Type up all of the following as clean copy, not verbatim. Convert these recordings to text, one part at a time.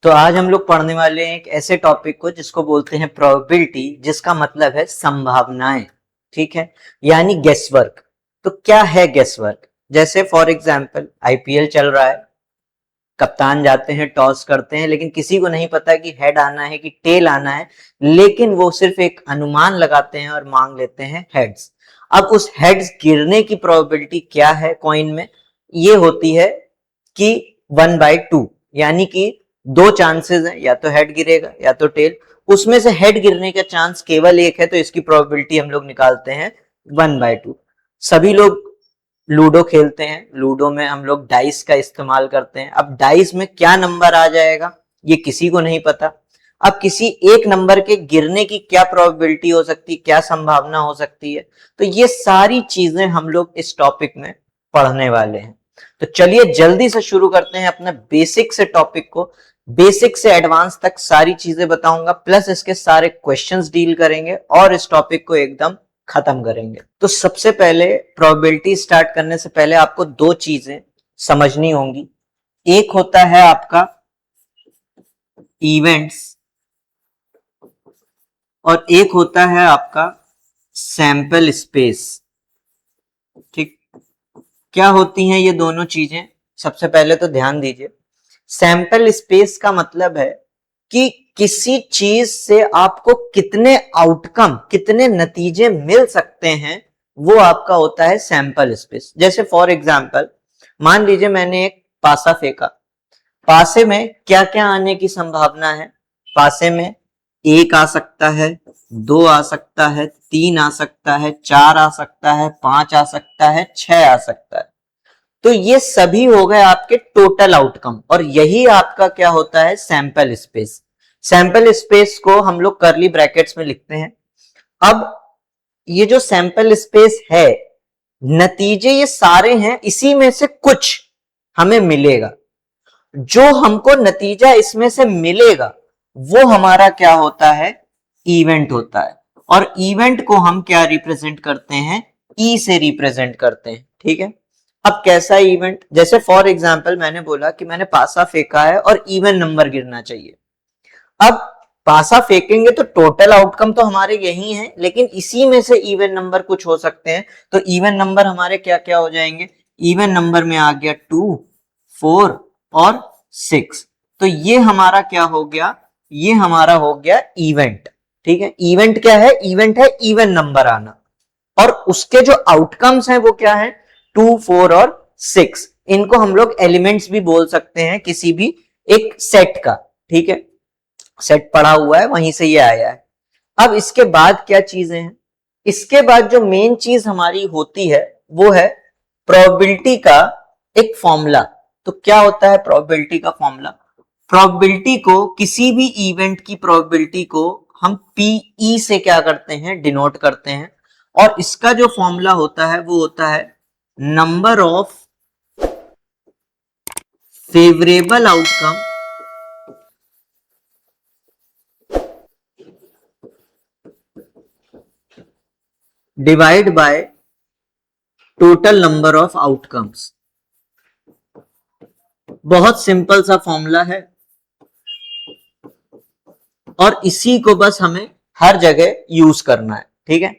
तो आज हम लोग पढ़ने वाले हैं एक ऐसे टॉपिक को जिसको बोलते हैं प्रोबेबिलिटी, जिसका मतलब है संभावनाएं। ठीक है, यानी गेस वर्क। तो क्या है गेस वर्क? जैसे फॉर एग्जांपल आईपीएल चल रहा है, कप्तान जाते हैं, टॉस करते हैं, लेकिन किसी को नहीं पता कि हेड आना है कि टेल आना है, लेकिन वो सिर्फ एक अनुमान लगाते हैं और मांग लेते हैं हेड्स। अब उस हेड्स गिरने की प्रोबेबिलिटी क्या है कॉइन में? ये होती है कि 1/2, यानी कि दो चांसेस हैं, या तो हेड गिरेगा या तो टेल। उसमें से हेड गिरने का चांस केवल एक है, तो इसकी प्रोबेबिलिटी हम लोग निकालते हैं 1/2। सभी लोग लूडो खेलते हैं, लूडो में हम लोग डाइस का इस्तेमाल करते हैं। अब डाइस में क्या नंबर आ जाएगा ये किसी को नहीं पता। अब किसी एक नंबर के गिरने की क्या प्रोबेबिलिटी हो सकती है, क्या संभावना हो सकती है, तो ये सारी चीजें हम लोग इस टॉपिक में पढ़ने वाले हैं। तो चलिए जल्दी से शुरू करते हैं अपने बेसिक से टॉपिक को। बेसिक से एडवांस तक सारी चीजें बताऊंगा, प्लस इसके सारे क्वेश्चंस डील करेंगे और इस टॉपिक को एकदम खत्म करेंगे। तो सबसे पहले प्रोबेबिलिटी स्टार्ट करने से पहले आपको दो चीजें समझनी होंगी। एक होता है आपका इवेंट्स और एक होता है आपका सैंपल स्पेस। ठीक, क्या होती हैं ये दोनों चीजें? सबसे पहले तो ध्यान दीजिए, सैंपल स्पेस का मतलब है कि किसी चीज से आपको कितने आउटकम, कितने नतीजे मिल सकते हैं, वो आपका होता है सैंपल स्पेस। जैसे फॉर एग्जांपल मान लीजिए मैंने एक पासा फेंका, पासे में क्या क्या आने की संभावना है? पासे में एक आ सकता है, दो आ सकता है, तीन आ सकता है, चार आ सकता है, पांच आ सकता है, छह आ सकता है। तो ये सभी हो गए आपके टोटल आउटकम, और यही आपका क्या होता है? Sample space. सैंपल स्पेस को हम लोग करली ब्रैकेट्स में लिखते हैं। अब ये जो सैंपल स्पेस है, नतीजे ये सारे हैं, इसी में से कुछ हमें मिलेगा। जो हमको नतीजा इसमें से मिलेगा वो हमारा क्या होता है? इवेंट होता है। और इवेंट को हम क्या रिप्रेजेंट करते हैं? ई से रिप्रेजेंट करते हैं। ठीक है, अब कैसा इवेंट? जैसे फॉर एग्जांपल मैंने बोला कि मैंने पासा फेंका है और इवन नंबर गिरना चाहिए। अब पासा फेंकेंगे तो टोटल आउटकम तो हमारे यही है, लेकिन इसी में से इवन नंबर कुछ हो सकते हैं। तो इवन नंबर हमारे क्या क्या हो जाएंगे? इवन नंबर में आ गया 2, 4 और 6। तो ये हमारा क्या हो गया? ये हमारा हो गया इवेंट। ठीक है, इवेंट क्या है? इवेंट है इवन नंबर आना, और उसके जो आउटकम्स हैं वो क्या है? 2, 4 और 6। इनको हम लोग एलिमेंट्स भी बोल सकते हैं किसी भी एक सेट का। ठीक है, सेट पड़ा हुआ है, वहीं से ये आया है। अब इसके बाद क्या चीजें हैं? इसके बाद जो मेन चीज हमारी होती है वो है प्रोबेबिलिटी का एक फॉर्मूला। तो क्या होता है प्रोबेबिलिटी का फॉर्मूला? प्रोबेबिलिटी को, किसी भी इवेंट की प्रोबेबिलिटी को हम पीई से क्या करते हैं? डिनोट करते हैं। और इसका जो फॉर्मूला होता है वो होता है number of favourable outcome divide by total number of outcomes. बहुत सिंपल सा फॉर्मूला है, और इसी को बस हमें हर जगह यूज करना है। ठीक है,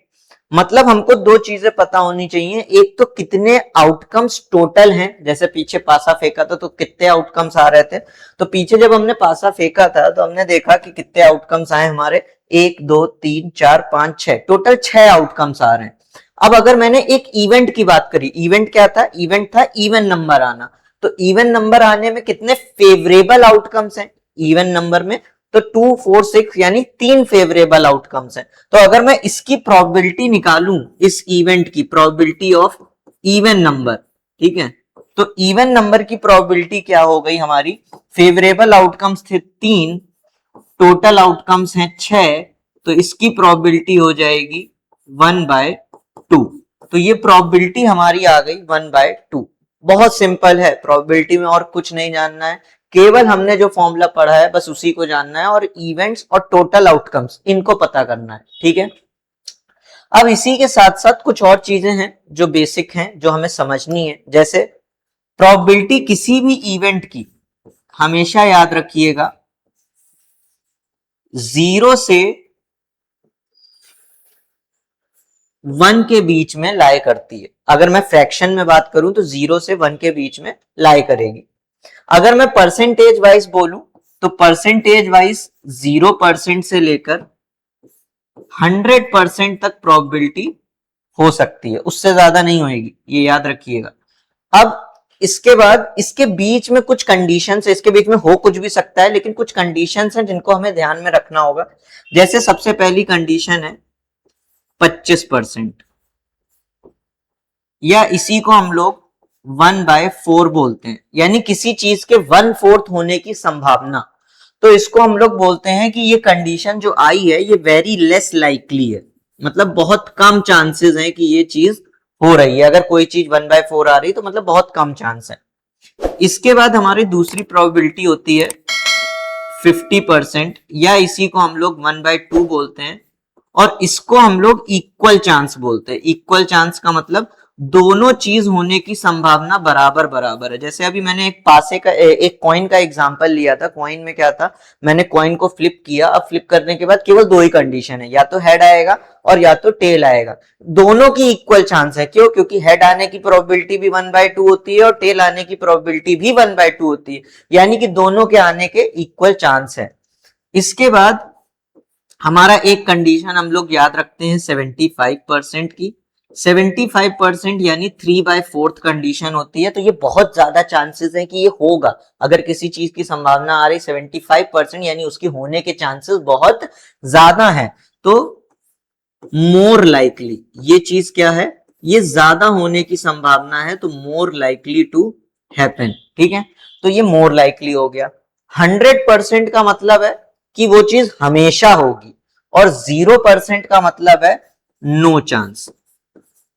मतलब हमको दो चीजें पता होनी चाहिए। एक तो कितने आउटकम्स टोटल हैं, जैसे पीछे पासा फेंका था तो कितने आउटकम्स आ रहे थे। तो पीछे जब हमने पासा फेंका था तो हमने देखा कि कितने आउटकम्स आए हमारे, 1, 2, 3, 4, 5, 6, टोटल 6 आउटकम्स आ रहे हैं। अब अगर मैंने एक इवेंट की बात करी, इवेंट क्या था? इवेंट था इवन नंबर आना। तो इवन नंबर आने में कितने फेवरेबल आउटकम्स हैं इवन नंबर में? तो 2, 4, 6, यानी 3 फेवरेबल आउटकम्स हैं। तो अगर मैं इसकी प्रोबेबिलिटी निकालूं, इस इवेंट की प्रोबेबिलिटी ऑफ इवन नंबर, ठीक है, तो इवन नंबर की प्रोबेबिलिटी क्या हो गई हमारी? फेवरेबल आउटकम्स थे 3, टोटल आउटकम्स हैं 6, तो इसकी प्रोबेबिलिटी हो जाएगी 1/2। तो ये प्रोबेबिलिटी हमारी आ गई 1/2। बहुत सिंपल है, प्रोबेबिलिटी में और कुछ नहीं जानना है, केवल हमने जो फॉर्मूला पढ़ा है बस उसी को जानना है, और इवेंट्स और टोटल आउटकम्स इनको पता करना है। ठीक है, अब इसी के साथ साथ कुछ और चीजें हैं जो बेसिक हैं, जो हमें समझनी है। जैसे प्रोबेबिलिटी किसी भी इवेंट की, हमेशा याद रखिएगा, 0 से 1 के बीच में लाई करती है। अगर मैं फ्रैक्शन में बात करूं तो 0 से 1 के बीच में लाई करेगी। अगर मैं परसेंटेज वाइज बोलूं तो परसेंटेज वाइज 0% से लेकर 100% तक प्रोबेबिलिटी हो सकती है, उससे ज्यादा नहीं होगी, ये याद रखिएगा। अब इसके बाद इसके बीच में कुछ कंडीशंस है, इसके बीच में हो कुछ भी सकता है, लेकिन कुछ कंडीशंस हैं जिनको हमें ध्यान में रखना होगा। जैसे सबसे पहली कंडीशन है 25%, या इसी को हम लोग 1/4 बोलते हैं, यानी किसी चीज के 1/4 होने की संभावना। तो इसको हम लोग बोलते हैं कि ये कंडीशन जो आई है ये वेरी लेस लाइकली है, मतलब बहुत कम चांसेस हैं कि ये चीज हो रही है। अगर कोई चीज 1/4 आ रही तो मतलब बहुत कम चांस है। इसके बाद हमारी दूसरी प्रोबेबिलिटी होती है 50%, या इसी को हम लोग 1/2 बोलते हैं, और इसको हम लोग इक्वल चांस बोलते हैं। इक्वल चांस का मतलब दोनों चीज होने की संभावना बराबर बराबर है। जैसे अभी मैंने एक पासे का एक कॉइन का एग्जांपल लिया था। कॉइन में क्या था, मैंने कॉइन को फ्लिप किया, अब फ्लिप करने के बाद केवल दो ही कंडीशन है, या तो हेड आएगा और या तो टेल आएगा। दोनों की इक्वल चांस है, क्यों? क्योंकि हेड आने की प्रोबेबिलिटी भी 1/2 होती है और टेल आने की प्रोबेबिलिटी भी 1/2 होती है, यानी कि दोनों के आने के इक्वल चांस है। इसके बाद हमारा एक कंडीशन हम लोग याद रखते हैं 75% की। 75% यानी 3/4 कंडीशन होती है, तो ये बहुत ज्यादा चांसेस है कि ये होगा। अगर किसी चीज की संभावना आ रही 75%, यानी उसकी होने के चांसेस बहुत ज्यादा है। तो मोर लाइकली, ये चीज क्या है, ये ज्यादा होने की संभावना है, तो मोर लाइकली टू हैपन। ठीक है, तो ये मोर लाइकली हो गया। 100% का मतलब है कि वो चीज हमेशा होगी, और 0% का मतलब है नो चांस,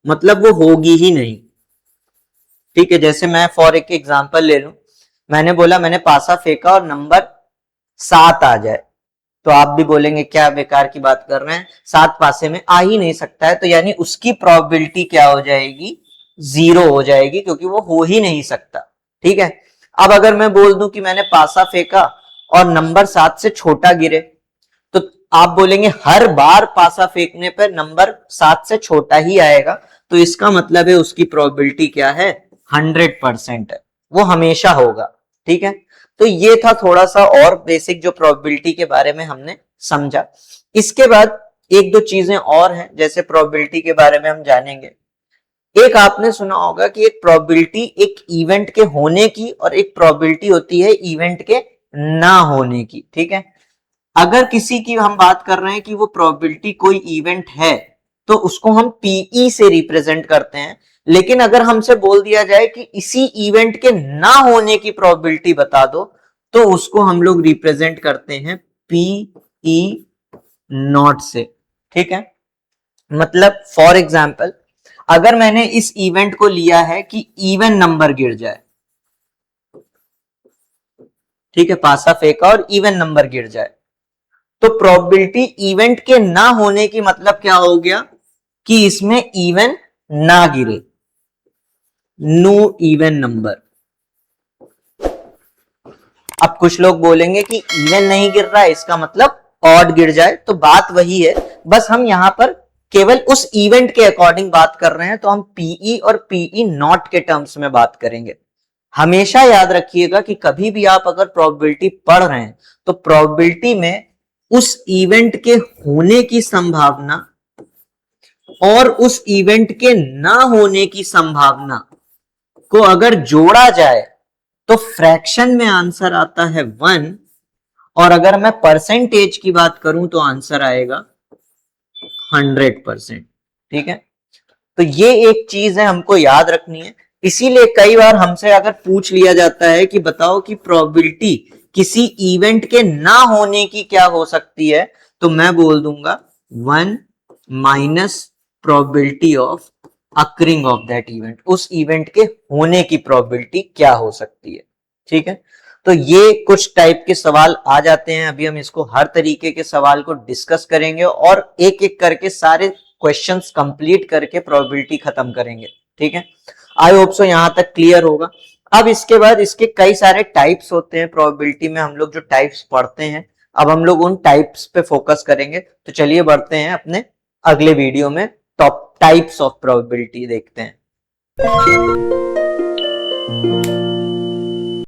मतलब वो होगी ही नहीं। ठीक है, जैसे मैं फॉर एक एग्जांपल ले लूं, मैंने बोला मैंने पासा फेंका और नंबर 7 आ जाए, तो आप भी बोलेंगे क्या बेकार की बात कर रहे हैं, 7 पासे में आ ही नहीं सकता है, तो यानी उसकी प्रोबेबिलिटी क्या हो जाएगी, 0 हो जाएगी, क्योंकि वो हो ही नहीं सकता। ठीक है, अब अगर मैं बोल दूं कि मैंने पासा फेंका और नंबर 7 से छोटा गिरे, तो आप बोलेंगे हर बार पासा फेंकने पर नंबर 7 से छोटा ही आएगा, तो इसका मतलब है उसकी प्रोबेबिलिटी क्या है, 100% है, वो हमेशा होगा। ठीक है, तो ये था थोड़ा सा और बेसिक जो प्रोबेबिलिटी के बारे में हमने समझा। इसके बाद एक दो चीजें और हैं, जैसे प्रोबेबिलिटी के बारे में हम जानेंगे। एक आपने सुना होगा कि एक प्रोबेबिलिटी एक इवेंट के होने की और एक प्रोबेबिलिटी होती है इवेंट के ना होने की। ठीक है, अगर किसी की हम बात कर रहे हैं कि वो प्रोबेबिलिटी कोई इवेंट है, तो उसको हम पीई से रिप्रेजेंट करते हैं। लेकिन अगर हमसे बोल दिया जाए कि इसी इवेंट के ना होने की प्रोबेबिलिटी बता दो, तो उसको हम लोग रिप्रेजेंट करते हैं पीई नॉट से। ठीक है, मतलब फॉर एग्जाम्पल अगर मैंने इस इवेंट को लिया है कि इवन नंबर गिर जाए, ठीक है, पासा फेंका और इवन नंबर गिर जाए, तो प्रोबेबिलिटी इवेंट के ना होने की मतलब क्या हो गया कि इसमें इवन ना गिरे, नो इवन नंबर। अब कुछ लोग बोलेंगे कि इवन नहीं गिर रहा है, इसका मतलब ऑड गिर जाए, तो बात वही है, बस हम यहां पर केवल उस इवेंट के अकॉर्डिंग बात कर रहे हैं, तो हम पीई और पीई नॉट के टर्म्स में बात करेंगे। हमेशा याद रखिएगा कि कभी भी आप अगर प्रोबेबिलिटी पढ़ रहे हैं, तो प्रोबेबिलिटी में उस इवेंट के होने की संभावना और उस इवेंट के ना होने की संभावना को अगर जोड़ा जाए तो फ्रैक्शन में आंसर आता है 1, और अगर मैं परसेंटेज की बात करूं तो आंसर आएगा 100%। ठीक है, तो ये एक चीज है हमको याद रखनी है। इसीलिए कई बार हमसे अगर पूछ लिया जाता है कि बताओ कि प्रोबेबिलिटी किसी इवेंट के ना होने की क्या हो सकती है, तो मैं बोल दूंगा 1 minus probability of occurring of that event, उस इवेंट के होने की प्रोबेबिलिटी क्या हो सकती है। ठीक है, तो ये कुछ टाइप के सवाल आ जाते हैं। अभी हम इसको हर तरीके के सवाल को डिस्कस करेंगे और एक एक करके सारे क्वेश्चंस कंप्लीट करके प्रोबेबिलिटी खत्म करेंगे। ठीक है, आई होप सो यहां तक क्लियर होगा। अब इसके बाद इसके कई सारे टाइप्स होते हैं प्रोबेबिलिटी में, हम लोग जो टाइप्स पढ़ते हैं अब हम लोग उन टाइप्स पे फोकस करेंगे। तो चलिए बढ़ते हैं अपने अगले वीडियो में, टॉप टाइप्स ऑफ प्रोबेबिलिटी देखते हैं।